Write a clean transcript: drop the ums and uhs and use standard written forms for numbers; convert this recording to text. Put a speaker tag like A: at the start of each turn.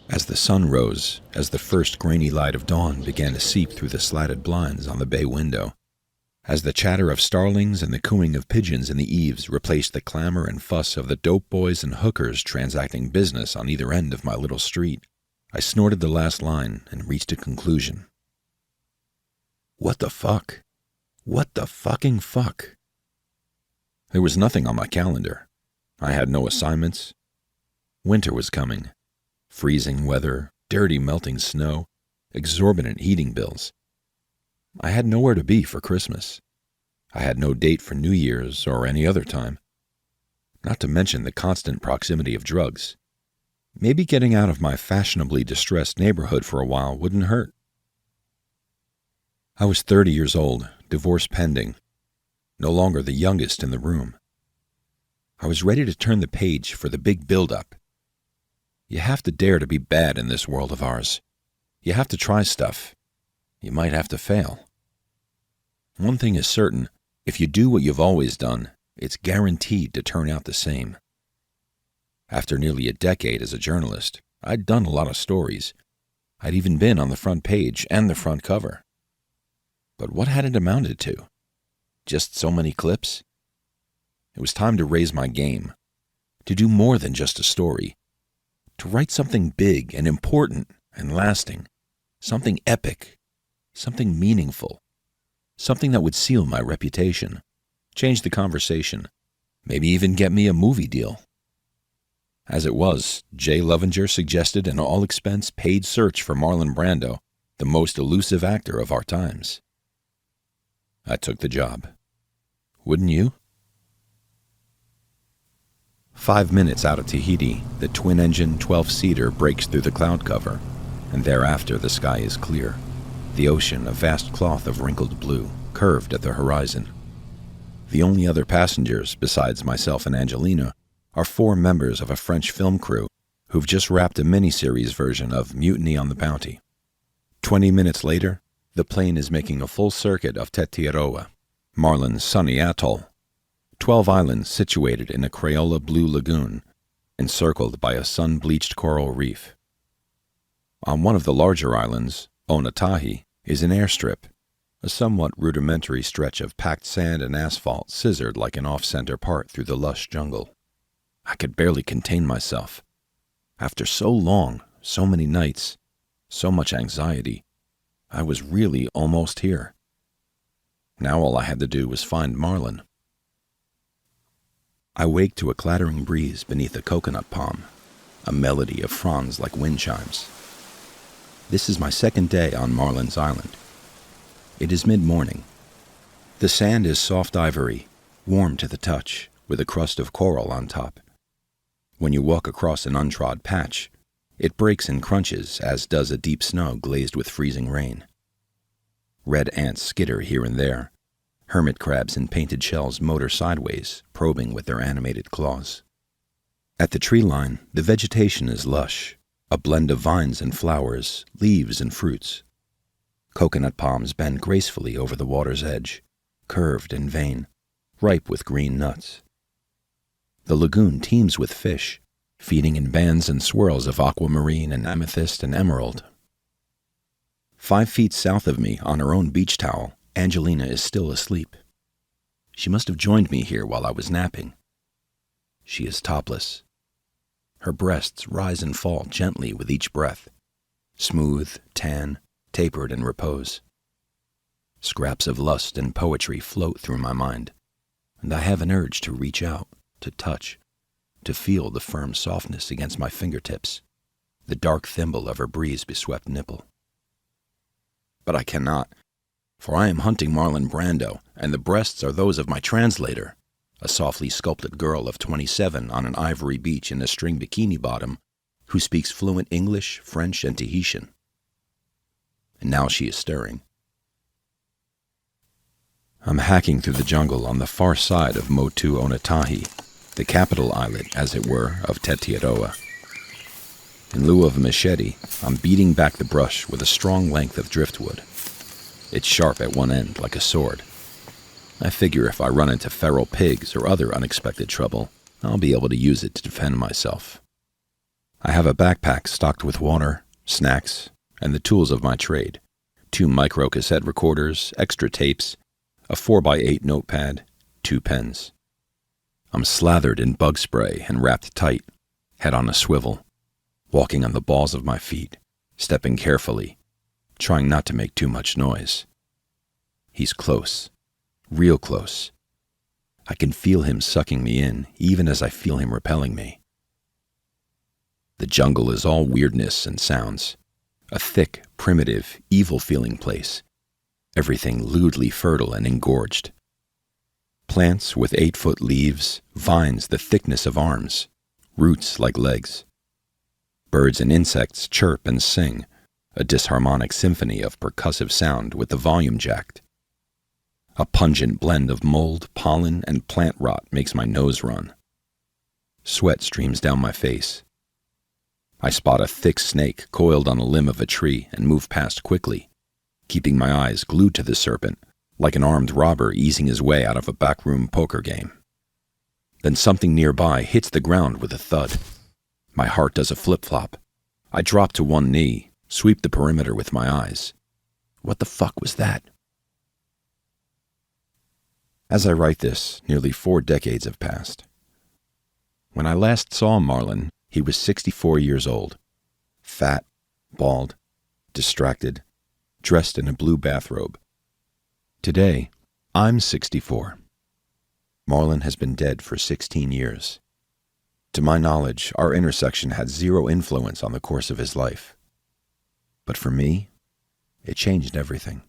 A: As the sun rose, as the first grainy light of dawn began to seep through the slatted blinds on the bay window, as the chatter of starlings and the cooing of pigeons in the eaves replaced the clamor and fuss of the dope boys and hookers transacting business on either end of my little street, I snorted the last line and reached a conclusion. What the fuck? What the fucking fuck? There was nothing on my calendar. I had no assignments. Winter was coming. Freezing weather, dirty melting snow, exorbitant heating bills. I had nowhere to be for Christmas. I had no date for New Year's or any other time. Not to mention the constant proximity of drugs. Maybe getting out of my fashionably distressed neighborhood for a while wouldn't hurt. I was 30 years old, divorce pending, no longer the youngest in the room. I was ready to turn the page for the big build-up. You have to dare to be bad in this world of ours. You have to try stuff. You might have to fail. One thing is certain, if you do what you've always done, it's guaranteed to turn out the same. After nearly a decade as a journalist, I'd done a lot of stories. I'd even been on the front page and the front cover. But what had it amounted to? Just so many clips? It was time to raise my game, to do more than just a story, to write something big and important and lasting, something epic, something meaningful, something that would seal my reputation, change the conversation, maybe even get me a movie deal. As it was, Jay Lovinger suggested an all-expense paid search for Marlon Brando, the most elusive actor of our times. I took the job. Wouldn't you? 5 minutes out of Tahiti, the twin-engine 12-seater breaks through the cloud cover, and thereafter the sky is clear. The ocean, a vast cloth of wrinkled blue, curved at the horizon. The only other passengers, besides myself and Angelina, are 4 members of a French film crew who've just wrapped a miniseries version of Mutiny on the Bounty. 20 minutes later, the plane is making a full circuit of Tetiaroa, Marlon's sunny atoll, 12 islands situated in a Crayola blue lagoon, encircled by a sun-bleached coral reef. On one of the larger islands, Onatahi, is an airstrip, a somewhat rudimentary stretch of packed sand and asphalt scissored like an off-center part through the lush jungle. I could barely contain myself. After so long, so many nights, so much anxiety, I was really almost here. Now all I had to do was find Marlon. I waked to a clattering breeze beneath a coconut palm, a melody of fronds like wind chimes. This is my second day on Marlon's Island. It is mid-morning. The sand is soft ivory, warm to the touch, with a crust of coral on top. When you walk across an untrod patch, it breaks and crunches, as does a deep snow glazed with freezing rain. Red ants skitter here and there. Hermit crabs in painted shells motor sideways, probing with their animated claws. At the tree line, the vegetation is lush, a blend of vines and flowers, leaves and fruits. Coconut palms bend gracefully over the water's edge, curved and vein, ripe with green nuts. The lagoon teems with fish, feeding in bands and swirls of aquamarine and amethyst and emerald. 5 feet south of me, on her own beach towel, Angelina is still asleep. She must have joined me here while I was napping. She is topless. Her breasts rise and fall gently with each breath, smooth, tan, tapered in repose. Scraps of lust and poetry float through my mind, and I have an urge to reach out, to touch, to feel the firm softness against my fingertips, the dark thimble of her breeze-beswept nipple. But I cannot, for I am hunting Marlon Brando, and the breasts are those of my translator, a softly sculpted girl of 27 on an ivory beach in a string bikini bottom, who speaks fluent English, French, and Tahitian. And now she is stirring. I'm hacking through the jungle on the far side of Motu Onatahi, the capital islet, as it were, of Tetiaroa. In lieu of a machete, I'm beating back the brush with a strong length of driftwood. It's sharp at one end, like a sword. I figure if I run into feral pigs or other unexpected trouble, I'll be able to use it to defend myself. I have a backpack stocked with water, snacks, and the tools of my trade. 2 micro-cassette recorders, extra tapes, a 4x8 notepad, 2 pens. I'm slathered in bug spray and wrapped tight, head on a swivel, walking on the balls of my feet, stepping carefully, trying not to make too much noise. He's close, real close. I can feel him sucking me in, even as I feel him repelling me. The jungle is all weirdness and sounds, a thick, primitive, evil-feeling place, everything lewdly fertile and engorged. Plants with 8-foot leaves, vines the thickness of arms, roots like legs. Birds and insects chirp and sing, a disharmonic symphony of percussive sound with the volume jacked. A pungent blend of mold, pollen, and plant rot makes my nose run. Sweat streams down my face. I spot a thick snake coiled on a limb of a tree and move past quickly, keeping my eyes glued to the serpent, like an armed robber easing his way out of a backroom poker game. Then something nearby hits the ground with a thud. My heart does a flip-flop. I drop to one knee, sweep the perimeter with my eyes. What the fuck was that? As I write this, nearly 4 decades have passed. When I last saw Marlon, he was 64 years old, fat, bald, distracted, dressed in a blue bathrobe. Today, I'm 64. Marlon has been dead for 16 years. To my knowledge, our intersection had 0 influence on the course of his life. But for me, it changed everything.